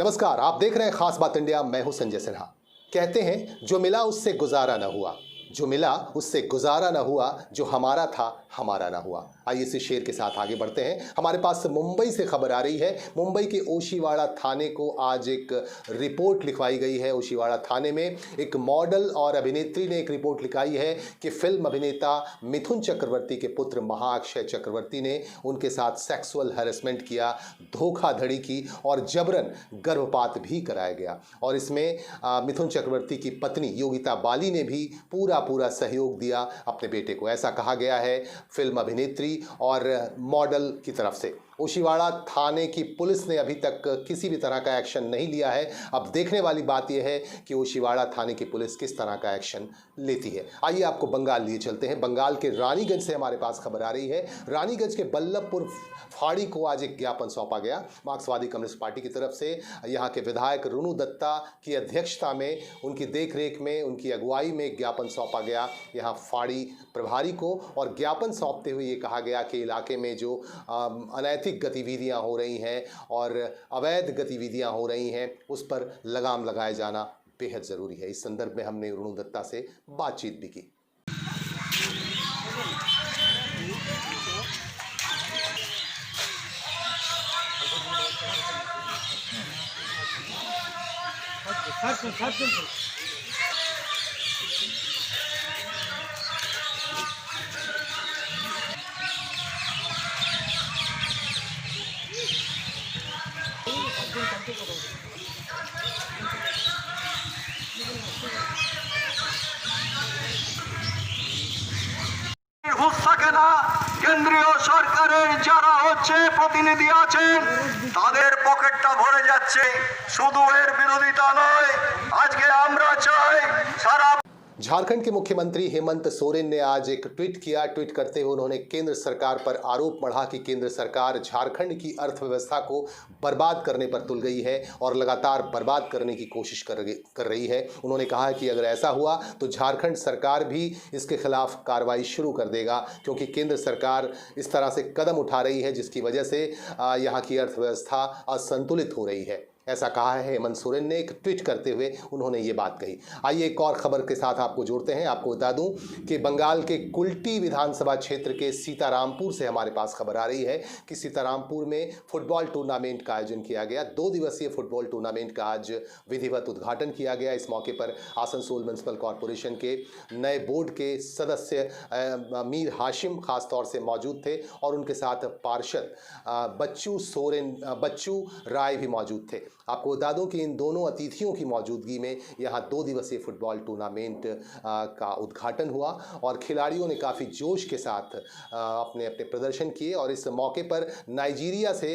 नमस्कार, आप देख रहे हैं खास बात इंडिया। मैं हूं संजय सिन्हा। कहते हैं जो मिला उससे गुजारा न हुआ, जो मिला उससे गुजारा न हुआ, जो हमारा था हमारा ना हुआ। आइए इसी शेर के साथ आगे बढ़ते हैं। हमारे पास मुंबई से खबर आ रही है। मुंबई के ओशीवाड़ा थाने को आज एक रिपोर्ट लिखवाई गई है। ओशीवाड़ा थाने में एक मॉडल और अभिनेत्री ने एक रिपोर्ट लिखाई है कि फिल्म अभिनेता मिथुन चक्रवर्ती के पुत्र महाअक्षय चक्रवर्ती ने उनके साथ सेक्सुअल हैरेसमेंट किया, धोखाधड़ी की और जबरन गर्भपात भी कराया गया। और इसमें मिथुन चक्रवर्ती की पत्नी योगिता बाली ने भी पूरा सहयोग दिया अपने बेटे को, ऐसा कहा गया है फिल्म अभिनेत्री और मॉडल की तरफ से। ओशीवाड़ा थाने की पुलिस ने अभी तक किसी भी तरह का एक्शन नहीं लिया है। अब देखने वाली बात यह है कि ओशीवाड़ा थाने की पुलिस किस तरह का एक्शन लेती है। आइए आपको बंगाल लिए चलते हैं। बंगाल के रानीगंज से हमारे पास खबर आ रही है। रानीगंज के बल्लभपुर फाड़ी को आज एक ज्ञापन सौंपा गया मार्क्सवादी कम्युनिस्ट पार्टी की तरफ से। यहाँ के विधायक रुनु दत्ता की अध्यक्षता में, उनकी देखरेख में, उनकी अगुवाई में ज्ञापन सौंपा गया यहाँ फाड़ी प्रभारी को। और ज्ञापन सौंपते हुए ये कहा गया कि इलाके में जो अनैतिक गतिविधियां हो रही हैं और अवैध गतिविधियां हो रही हैं उस पर लगाम लगाया जाना बेहद ज़रूरी है। इस संदर्भ में हमने रुनु दत्ता से बातचीत भी की। কেন্দ্রীয় সরকারের যারা প্রতিনিধি আছেন তাদের পকেটটা ভরে যাচ্ছে। শুধু এর বিরোধিতা নয়, আজকে আমরা চাই সারা। झारखंड के मुख्यमंत्री हेमंत सोरेन ने आज एक ट्वीट किया। ट्वीट करते हुए उन्होंने केंद्र सरकार पर आरोप मढ़ा कि केंद्र सरकार झारखंड की अर्थव्यवस्था को बर्बाद करने पर तुल गई है और लगातार बर्बाद करने की कोशिश कर रही है। उन्होंने कहा कि अगर ऐसा हुआ तो झारखंड सरकार भी इसके खिलाफ कार्रवाई शुरू कर देगा, क्योंकि केंद्र सरकार इस तरह से कदम उठा रही है जिसकी वजह से यहाँ की अर्थव्यवस्था असंतुलित हो रही है। ऐसा कहा है हेमंत सोरेन ने। एक ट्वीट करते हुए उन्होंने ये बात कही। आइए एक और खबर के साथ आपको जोड़ते हैं। आपको बता दूं कि बंगाल के कुल्टी विधानसभा क्षेत्र के सीतारामपुर से हमारे पास खबर आ रही है कि सीतारामपुर में फुटबॉल टूर्नामेंट का आयोजन किया गया। 2 दिवसीय फुटबॉल टूर्नामेंट का आज विधिवत उद्घाटन किया गया। इस मौके पर आसनसोल म्युनिसिपल कॉरपोरेशन के नए बोर्ड के सदस्य मीर हाशिम खास तौर से मौजूद थे और उनके साथ पार्षद बच्चू राय भी मौजूद थे। आपको बता दूं कि इन दोनों अतिथियों की मौजूदगी में यहाँ 2 दिवसीय फुटबॉल टूर्नामेंट का उद्घाटन हुआ और खिलाड़ियों ने काफ़ी जोश के साथ अपने अपने प्रदर्शन किए। और इस मौके पर नाइजीरिया से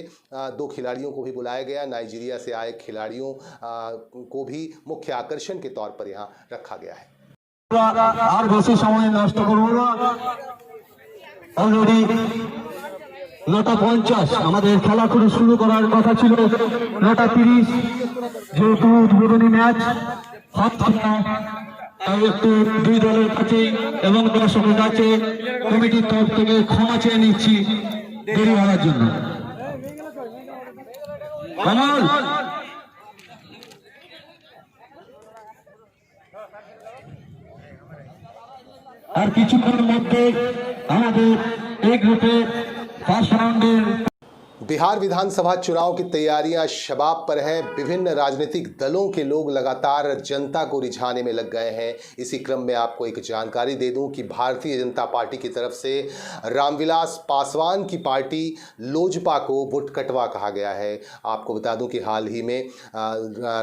2 खिलाड़ियों को भी बुलाया गया। नाइजीरिया से आए खिलाड़ियों को भी मुख्य आकर्षण के तौर पर यहाँ रखा गया है। আর বেশি সময় নষ্ট করব না। অলরেডি 9:50 আমাদের খেলা শুরু করার কথা ছিল 9:30, যেহেতু উদ্বোধনী ম্যাচ তাই একটু 2 দলের কাছে এবং দর্শকের কাছে কমিটির তরফ থেকে ক্ষমা চেয়ে নিচ্ছি দেরি হওয়ার জন্য। কমল আর কিছুক্ষণের মধ্যে আমাদের এই গ্রুপে ফার্স্ট রাউন্ডের बिहार विधानसभा चुनाव की तैयारियां शबाब पर हैं। विभिन्न राजनीतिक दलों के लोग लगातार जनता को रिझाने में लग गए हैं। इसी क्रम में आपको एक जानकारी दे दूं कि भारतीय जनता पार्टी की तरफ से रामविलास पासवान की पार्टी लोजपा को वोटकटवा कहा गया है। आपको बता दूं कि हाल ही में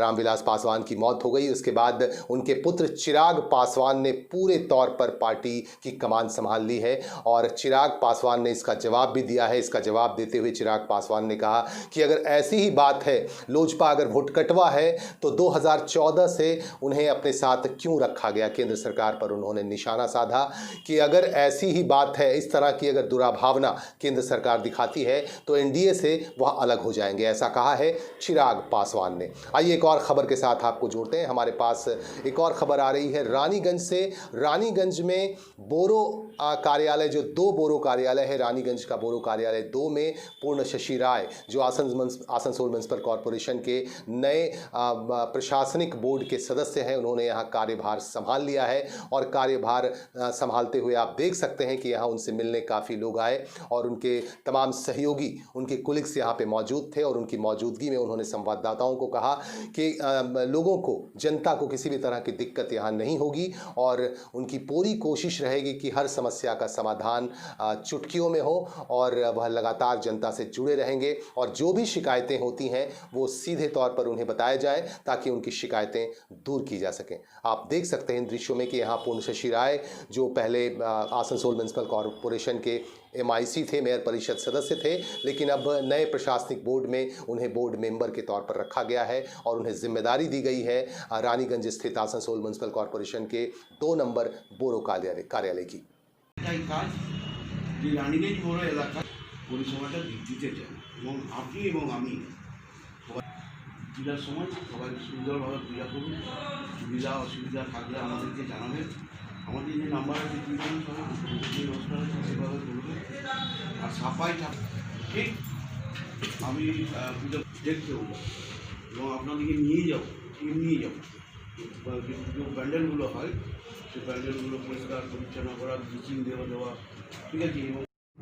रामविलास पासवान की मौत हो गई। उसके बाद उनके पुत्र चिराग पासवान ने पूरे तौर पर पार्टी की कमान संभाल ली है और चिराग पासवान ने इसका जवाब भी दिया है। इसका जवाब देते हुए चिराग पासवान ने कहा कि अगर ऐसी ही बात है, लोजपा अगर वोटकटवा है, तो 2014 से उन्हें अपने साथ क्यों रखा गया। केंद्र सरकार पर उन्होंने निशाना साधा कि अगर ऐसी ही बात है, इस तरह की अगर दुराभावना केंद्र सरकार दिखाती है तो एनडीए से वह अलग हो जाएंगे, ऐसा कहा है चिराग पासवान ने। आइए एक और खबर के साथ आपको जोड़ते हैं। हमारे पास एक और खबर आ रही है रानीगंज से। रानीगंज में बोरो कार्यालय, जो 2 बोरो कार्यालय है, रानीगंज का बोरो कार्यालय 2 में पूर्ण शशि राय जो आसनसोल म्युनिसिपल कॉरपोरेशन के नए प्रशासनिक बोर्ड के सदस्य हैं, उन्होंने यहाँ कार्यभार संभाल लिया है और कार्यभार संभालते हुए आप देख सकते हैं कि यहाँ उनसे मिलने काफ़ी लोग आए और उनके तमाम सहयोगी, उनके कुलिग्स यहाँ पे मौजूद थे और उनकी मौजूदगी में उन्होंने संवाददाताओं को कहा कि लोगों को, जनता को किसी भी तरह की दिक्कत यहाँ नहीं होगी और उनकी पूरी कोशिश रहेगी कि हर समस्या का समाधान चुटकियों में हो और वह लगातार जनता से जुड़े रहेंगे और जो भी शिकायतें होती हैं वो सीधे तौर पर उन्हें बताया जाए ताकि उनकी शिकायतें दूर की जा सकें। आप देख सकते हैं इन दृश्यों में कि यहाँ पूर्ण शशि राय जो पहले आसनसोल म्युनिसिपल कॉरपोरेशन के MIC थे, मेयर परिषद सदस्य थे, लेकिन अब नए प्रशासनिक बोर्ड में उन्हें बोर्ड मेंबर के तौर पर रखा गया है और उन्हें जिम्मेदारी दी गई है रानीगंज स्थित आसनसोल म्युनिसिपल कॉरपोरेशन के 2 नंबर बोरो कार्यालय की। রানীগঞ্জ বড় এলাকা পরিষেবাটা দিতে চাই এবং আপনি এবং আমি পূজার সময় সবাই সুন্দরভাবে পূজা করুন। সুবিধা অসুবিধা থাকলে আমাদেরকে জানাবেন। আমাদের যে নাম্বার আছে যে ব্যবস্থা আছে সেভাবে করবেন আর সাফাই ঠিক আমি পূজা দেখতে হবো এবং আপনাদেরকে নিয়ে যাব, টিম নিয়ে যাব। যে প্যান্ডেলগুলো হয় সেই প্যান্ডেলগুলো পরিষ্কার পরিচ্ছন্ন করা, ব্লিচিং দেওয়া ঠিক আছে।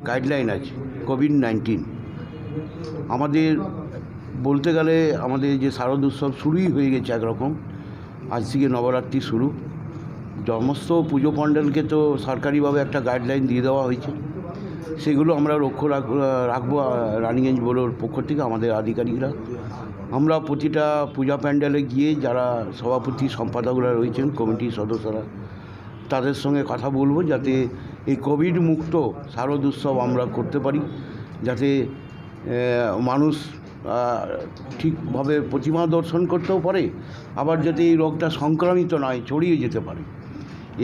গাইডলাইন আছে কোভিড-19 আমাদের বলতে গেলে আমাদের যে শারদ উৎসব শুরুই হয়ে গেছে একরকম। আজ থেকে নবরাত্রি শুরু, সমস্ত পুজো প্যান্ডেলকে তো সরকারিভাবে একটা গাইডলাইন দিয়ে দেওয়া হয়েছে, সেগুলো আমরা লক্ষ্য রাখবো রানীগঞ্জ বোর্ডের পক্ষ থেকে আমাদের আধিকারিকরা। আমরা প্রতিটা পূজা প্যান্ডেলে গিয়ে যারা সভাপতি সম্পাদকরা রয়েছেন, কমিটির সদস্যরা, তাদের সঙ্গে কথা বলবো যাতে এই কোভিড মুক্ত শারদ উৎসব আমরা করতে পারি, যাতে মানুষ ঠিকভাবে প্রতিমা দর্শন করতেও পারে, আবার যাতে এই রোগটা সংক্রামিত নয়, ছড়িয়ে যেতে পারে,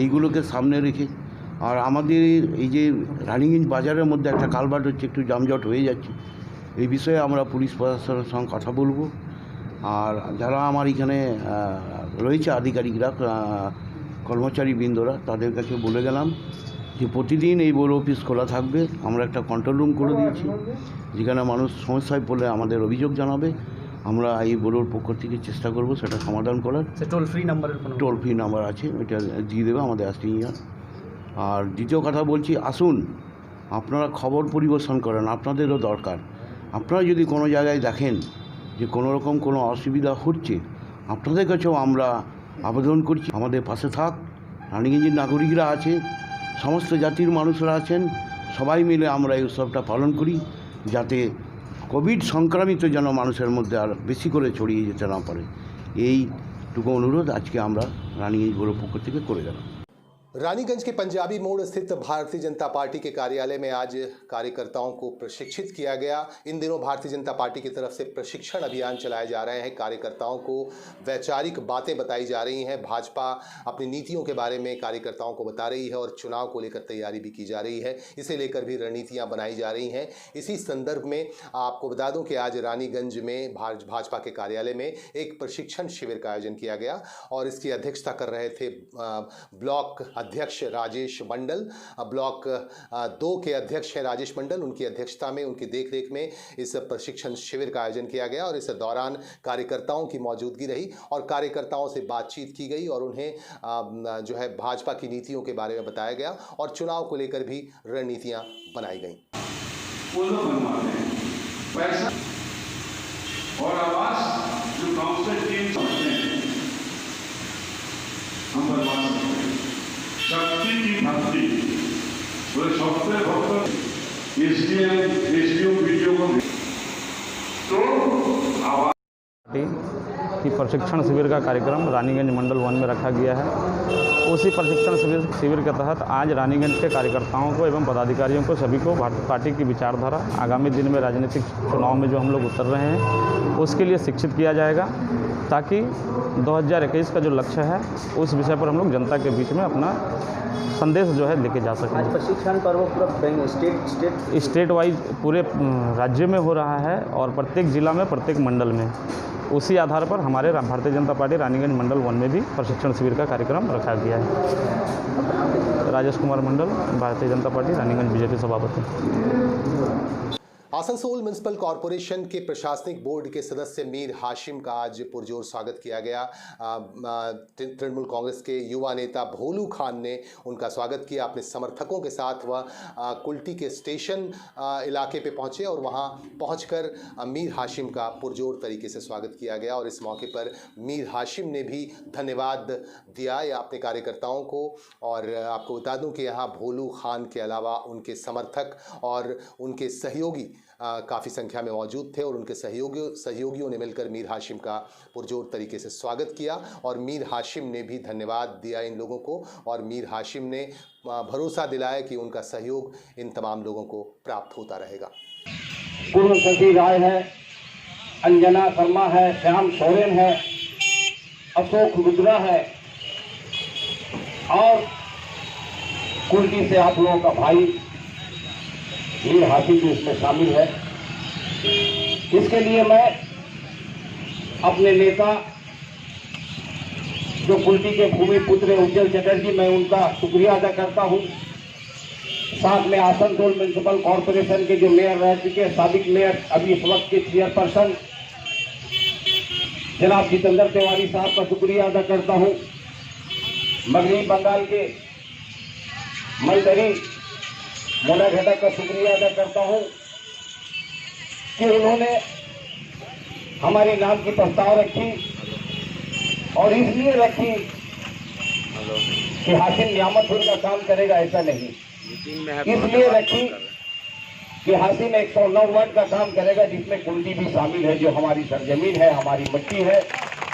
এইগুলোকে সামনে রেখে। আর আমাদের এই যে রানীগঞ্জ বাজারের মধ্যে একটা কালভার্ট হচ্ছে, একটু যানজট হয়ে যাচ্ছে, এই বিষয়ে আমরা পুলিশ প্রশাসনের সঙ্গে কথা বলবো। আর যারা আমার এখানে রয়েছে আধিকারিকরা, কর্মচারীবৃন্দরা, তাদের কাছে বলে গেলাম যে প্রতিদিন এই বোর্ড অফিস খোলা থাকবে। আমরা একটা কন্ট্রোল রুম করে দিয়েছি, যেখানে মানুষ সমস্যায় পড়লে আমাদের অভিযোগ জানাবে, আমরা এই বোর্ডের পক্ষ থেকে চেষ্টা করব সেটা সমাধান করার। টোল ফ্রি নাম্বার আছে, ওইটা দিয়ে দেবে আমাদের অ্যাসিস্ট্যান্ট। আর দ্বিতীয় কথা বলছি, আসুন আপনারা খবর পরিবেশন করেন, আপনাদেরও দরকার। আপনারা যদি কোনো জায়গায় দেখেন যে কোনো রকম কোনো অসুবিধা হচ্ছে, আপনাদের কাছেও আমরা আবেদন করছি আমাদের পাশে থাক। রানীগঞ্জের নাগরিকরা আছে, সমস্ত জাতির মানুষরা আছেন, সবাই মিলে আমরা এই উৎসবটা পালন করি, যাতে কোভিড সংক্রামিত যেন মানুষের মধ্যে আর বেশি করে ছড়িয়ে যেতে না পারে, এইটুকু অনুরোধ আজকে আমরা রানীগঞ্জ বোর্ডের পক্ষ থেকে করে গেলাম। रानीगंज के पंजाबी मोड़ स्थित भारतीय जनता पार्टी के कार्यालय में आज कार्यकर्ताओं को प्रशिक्षित किया गया। इन दिनों भारतीय जनता पार्टी की तरफ से प्रशिक्षण अभियान चलाए जा रहे हैं। कार्यकर्ताओं को वैचारिक बातें बताई जा रही हैं। भाजपा अपनी नीतियों के बारे में कार्यकर्ताओं को बता रही है और चुनाव को लेकर तैयारी भी की जा रही है, इसे लेकर भी रणनीतियाँ बनाई जा रही हैं। इसी संदर्भ में आपको बता दूँ कि आज रानीगंज में भाजपा के कार्यालय में एक प्रशिक्षण शिविर का आयोजन किया गया और इसकी अध्यक्षता कर रहे थे ब्लॉक अध्यक्ष राजेश मंडल। ब्लॉक 2 के अध्यक्ष हैं राजेश मंडल, उनकी अध्यक्षता में, उनकी देखरेख में इस प्रशिक्षण शिविर का आयोजन किया गया और इस दौरान कार्यकर्ताओं की मौजूदगी रही और कार्यकर्ताओं से बातचीत की गई और उन्हें जो है भाजपा की नीतियों के बारे में बताया गया और चुनाव को लेकर भी रणनीतियां बनाई गई। और आवाज जो काउंसिल टीम हम बर्बाद शक्ति की भक्ति सबसे भक्त एसडीओ वीडियो को तो की प्रशिक्षण शिविर का कार्यक्रम रानीगंज मंडल 1 में रखा गया है। उसी प्रशिक्षण शिविर के तहत आज रानीगंज के कार्यकर्ताओं को एवं पदाधिकारियों को सभी को पार्टी की विचारधारा आगामी दिन में राजनीतिक चुनाव में जो हम लोग उतर रहे हैं उसके लिए शिक्षित किया जाएगा, ताकि 2021 का जो लक्ष्य है उस विषय पर हम लोग जनता के बीच में अपना संदेश जो है लेके जा सकें। आज प्रशिक्षण पर्व पूरा स्टेट वाइज पूरे राज्य में हो रहा है और प्रत्येक जिला में, प्रत्येक मंडल में। उसी आधार पर हमारे भारतीय जनता पार्टी रानीगंज मंडल 1 में भी प्रशिक्षण शिविर का कार्यक्रम रखा गया है। राजेश कुमार मंडल, भारतीय जनता पार्टी रानीगंज बीजेपी सभापति। आसनसोल म्युनिसिपल कॉरपोरेशन के प्रशासनिक बोर्ड के सदस्य मीर हाशिम का आज पुरजोर स्वागत किया गया। तृणमूल कांग्रेस के युवा नेता भोलू खान ने उनका स्वागत किया। अपने समर्थकों के साथ वह कुल्टी के स्टेशन इलाके पे पहुंचे और वहां पहुंचकर मीर हाशिम का पुरजोर तरीके से स्वागत किया गया। और इस मौके पर मीर हाशिम ने भी धन्यवाद दिया या अपने कार्यकर्ताओं को। और आपको बता दूं कि यहाँ भोलू खान के अलावा उनके समर्थक और उनके सहयोगी काफ़ी संख्या में मौजूद थे और उनके सहयोगियों ने मिलकर मीर हाशिम का पुरजोर तरीके से स्वागत किया। और मीर हाशिम ने भी धन्यवाद दिया इन लोगों को और मीर हाशिम ने भरोसा दिलाया कि उनका सहयोग इन तमाम लोगों को प्राप्त होता रहेगा। पूर्व सचिव राय है, अंजना शर्मा है, श्याम सोरेन है, अशोक रुद्रा है और कुर्दी से आप लोगों का भाई मीर हाशिम भी इसमें शामिल है। इसके लिए मैं अपने नेता जो कुल्टी के भूमि पुत्र उज्जवल चटर्जी, मैं उनका शुक्रिया अदा करता हूं। साथ में आसनसोल म्युनिसिपल कॉरपोरेशन के जो मेयर रह चुके साबिक मेयर, अभी इस वक्त के चेयरपर्सन जनाब जितेंद्र तिवारी साहब का शुक्रिया अदा करता हूं। मगरबी बंगाल के मंत्री मोना घटक का शुक्रिया अदा करता हूं कि उन्होंने हमारे नाम की प्रस्ताव रखी और इसलिए रखी कि हाशिम नियामतपुर का काम करेगा ऐसा नहीं, इसलिए रखी कि हाशिम 109 वार्ड का काम करेगा जिसमें कुल्टी भी शामिल है, जो हमारी सरजमीन है, हमारी मिट्टी है,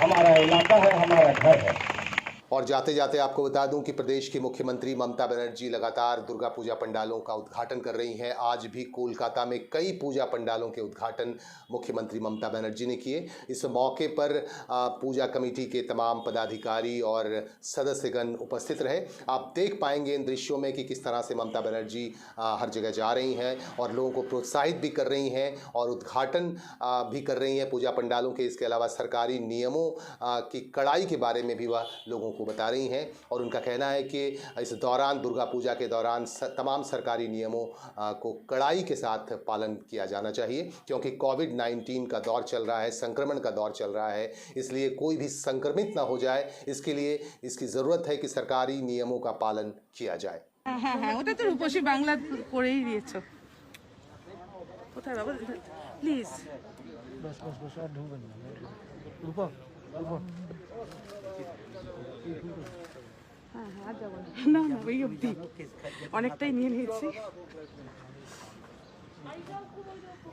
हमारा इलाका है, हमारा घर है। और जाते जाते आपको बता दूं कि प्रदेश की मुख्यमंत्री ममता बनर्जी लगातार दुर्गा पूजा पंडालों का उद्घाटन कर रही हैं। आज भी कोलकाता में कई पूजा पंडालों के उद्घाटन मुख्यमंत्री ममता बनर्जी ने किए। इस मौके पर पूजा कमेटी के तमाम पदाधिकारी और सदस्यगण उपस्थित रहे। आप देख पाएंगे इन दृश्यों में कि किस तरह से ममता बनर्जी हर जगह जा रही हैं और लोगों को प्रोत्साहित भी कर रही हैं और उद्घाटन भी कर रही हैं पूजा पंडालों के। इसके अलावा सरकारी नियमों की कड़ाई के बारे में भी वह लोगों को बता रही हैं और उनका कहना है कि इस दौरान, दुर्गा पूजा के दौरान तमाम सरकारी नियमों को कड़ाई के साथ पालन किया जाना चाहिए, क्योंकि कोविड-19 का दौर चल रहा है, संक्रमण का दौर चल रहा है। इसलिए कोई भी संक्रमित ना हो जाए, इसके लिए इसकी ज़रूरत है कि सरकारी नियमों का पालन किया जाए। হ্যাঁ ওটা তো রূপসী বাংলা করেই দিয়েছো। কোথায় বাবা প্লিজ আর যাবো না, না ওই অবধি অনেকটাই নিয়ে নিয়েছি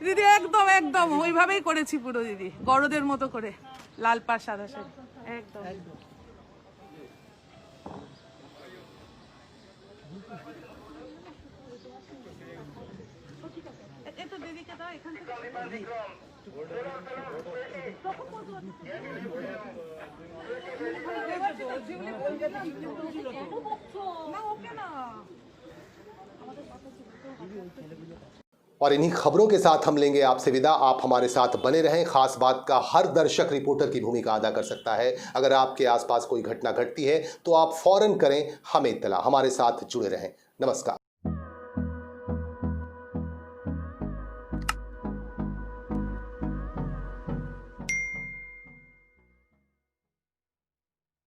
দিদি। একদম একদম ওইভাবেই করেছি পুরো দিদি, বড়দের মতো করে লাল পাড় সাদা শাড়ি একদম। এটা দিদিকে দাও এখান থেকে। और इन्हीं खबरों के साथ हम लेंगे आपसे विदा। आप हमारे साथ बने रहें। खास बात का हर दर्शक रिपोर्टर की भूमिका अदा कर सकता है। अगर आपके आसपास कोई घटना घटती है तो आप फौरन करें हमें इत्तला। हमारे साथ जुड़े रहें। नमस्कार।